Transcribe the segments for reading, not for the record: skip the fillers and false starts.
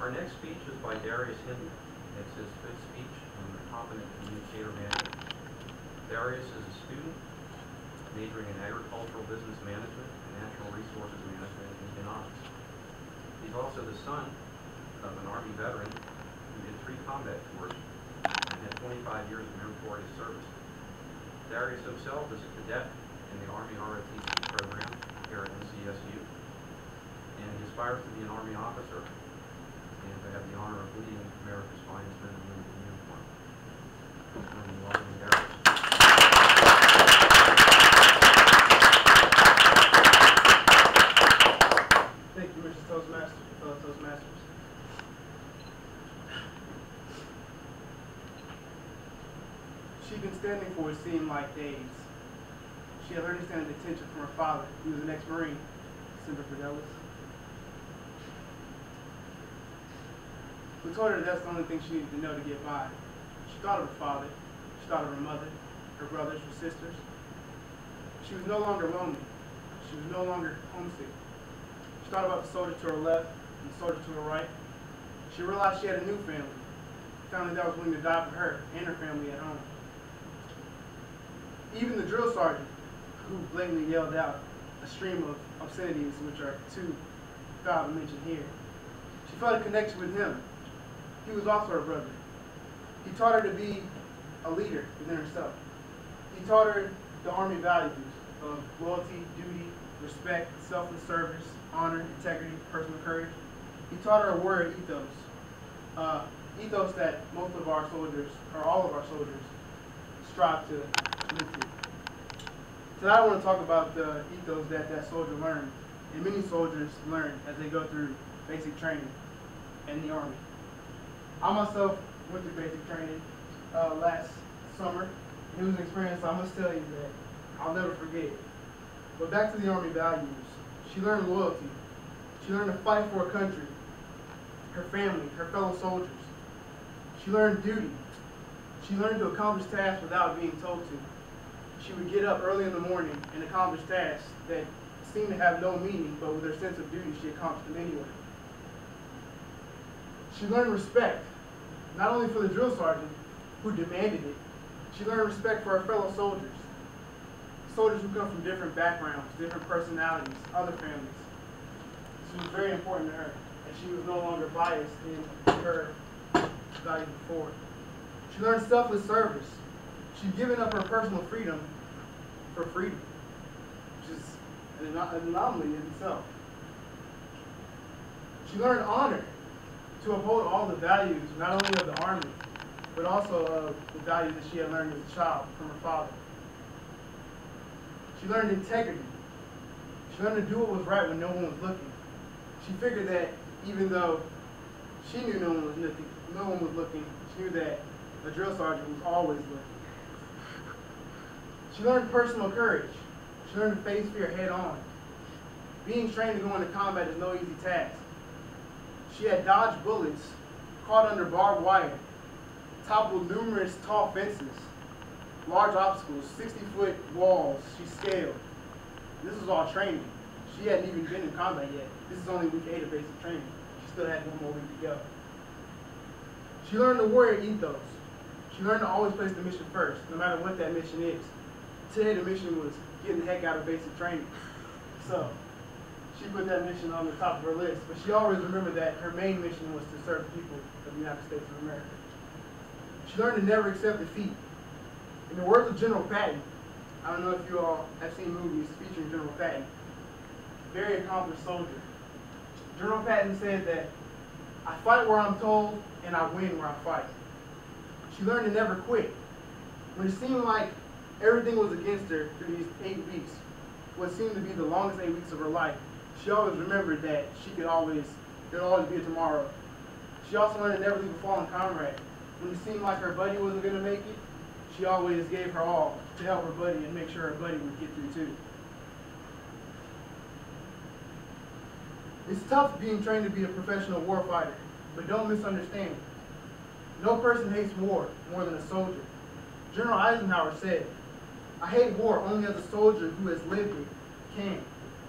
Our next speech is by Darius. It's his fifth speech on the competent communicator manual. Darius is a student majoring in agricultural business management and natural resources management in economics. He's also the son of an Army veteran who did 3 combat tours and had 25 years of meritorious service. Darius himself is a cadet in the Army ROTC program here at NCSU, and he aspires to be an Army officer and to have the honor of leading America's finest men and women in uniform. Please join me in welcoming Darius. Thank you, Mr. Toastmaster, fellow Toastmasters. She'd been standing for what seemed like days. She had learned to stand at attention from her father, who was an ex-Marine, Semper Fidelis. We told her that's the only thing she needed to know to get by. She thought of her father, she thought of her mother, her brothers, her sisters. She was no longer lonely. She was no longer homesick. She thought about the soldier to her left and the soldier to her right. She realized she had a new family, a family that was willing to die for her and her family at home. Even the drill sergeant, who blatantly yelled out a stream of obscenities, which are too foul to mention here. She felt a connection with him. He was also her brother. He taught her to be a leader within herself. He taught her the Army values of loyalty, duty, respect, selfless service, honor, integrity, personal courage. He taught her a word, ethos. Ethos that most of our soldiers, or all of our soldiers, strive to live through. Tonight I want to talk about the ethos that soldier learned, and many soldiers learn as they go through basic training in the Army. I myself went through basic training last summer. It was an experience I must tell you that I'll never forget. But back to the Army values. She learned loyalty. She learned to fight for her country, her family, her fellow soldiers. She learned duty. She learned to accomplish tasks without being told to. She would get up early in the morning and accomplish tasks that seemed to have no meaning, but with her sense of duty, she accomplished them anyway. She learned respect, not only for the drill sergeant, who demanded it. She learned respect for her fellow soldiers. Soldiers who come from different backgrounds, different personalities, other families. This was very important to her, and she was no longer biased in her values before. She learned selfless service. She'd given up her personal freedom for freedom, which is an anomaly in itself. She learned honor, to uphold all the values, not only of the Army, but also of the values that she had learned as a child from her father. She learned integrity. She learned to do what was right when no one was looking. She figured that even though she knew no one was looking, she knew that a drill sergeant was always looking. She learned personal courage. She learned to face fear head on. Being trained to go into combat is no easy task. She had dodged bullets, caught under barbed wire, toppled numerous tall fences, large obstacles, 60-foot walls she scaled. This was all training. She hadn't even been in combat yet. This is only week 8 of basic training. She still had 1 more week to go. She learned the warrior ethos. She learned to always place the mission first, no matter what that mission is. Today the mission was getting the heck out of basic training. So she put that mission on the top of her list, but she always remembered that her main mission was to serve the people of the United States of America. She learned to never accept defeat. In the words of General Patton, I don't know if you all have seen movies featuring General Patton, very accomplished soldier. General Patton said that, "I fight where I'm told, and I win where I fight." She learned to never quit. When it seemed like everything was against her through these 8 weeks, what seemed to be the longest 8 weeks of her life, she always remembered that there'd always be a tomorrow. She also learned to never leave a fallen comrade. When it seemed like her buddy wasn't going to make it, she always gave her all to help her buddy and make sure her buddy would get through too. It's tough being trained to be a professional warfighter, but don't misunderstand it. No person hates war more than a soldier. General Eisenhower said, "I hate war only as a soldier who has lived it can.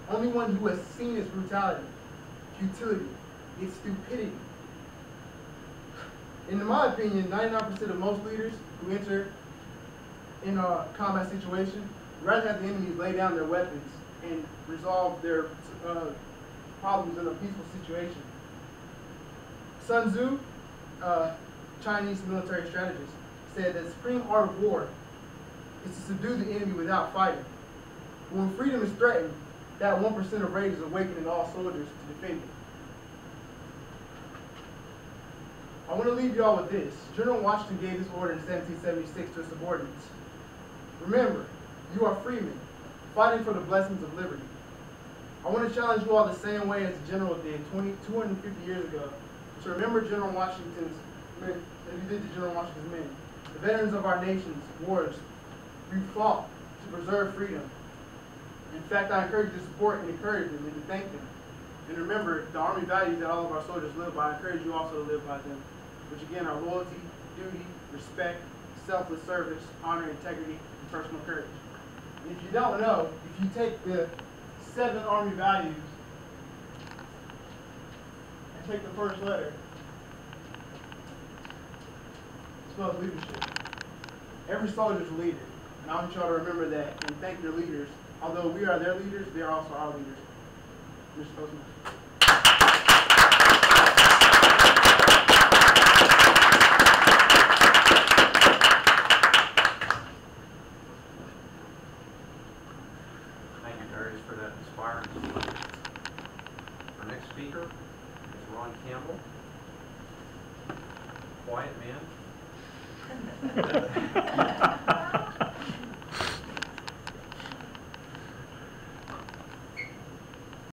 Only one who has seen its brutality, futility, its stupidity, In my opinion, 99% of most leaders who enter in a combat situation rather have the enemies lay down their weapons and resolve their problems in a peaceful situation. Sun Tzu, Chinese military strategist, said that the supreme art of war is to subdue the enemy without fighting. But when freedom is threatened, that 1% of rage is awakening all soldiers to defend it. I want to leave you all with this. General Washington gave this order in 1776 to his subordinates. Remember, you are freemen, fighting for the blessings of liberty. I want to challenge you all the same way as the general did 250 years ago, to remember General Washington's men, as you did to General Washington's men, the veterans of our nation's wars, who fought to preserve freedom. In fact, I encourage you to support and encourage them and to thank them. And remember, the Army values that all of our soldiers live by, I encourage you also to live by them, which again are loyalty, duty, respect, selfless service, honor, integrity, and personal courage. And if you don't know, if you take the 7 Army values and take the first letter, it spells leadership. Every soldier is a leader, and I want you all to remember that and thank your leaders. Although we are their leaders, they are also our leaders. Mr. Toastmaster. Thank you, Darius, for that inspiring speech. Our next speaker is Ron Campbell. Quiet man.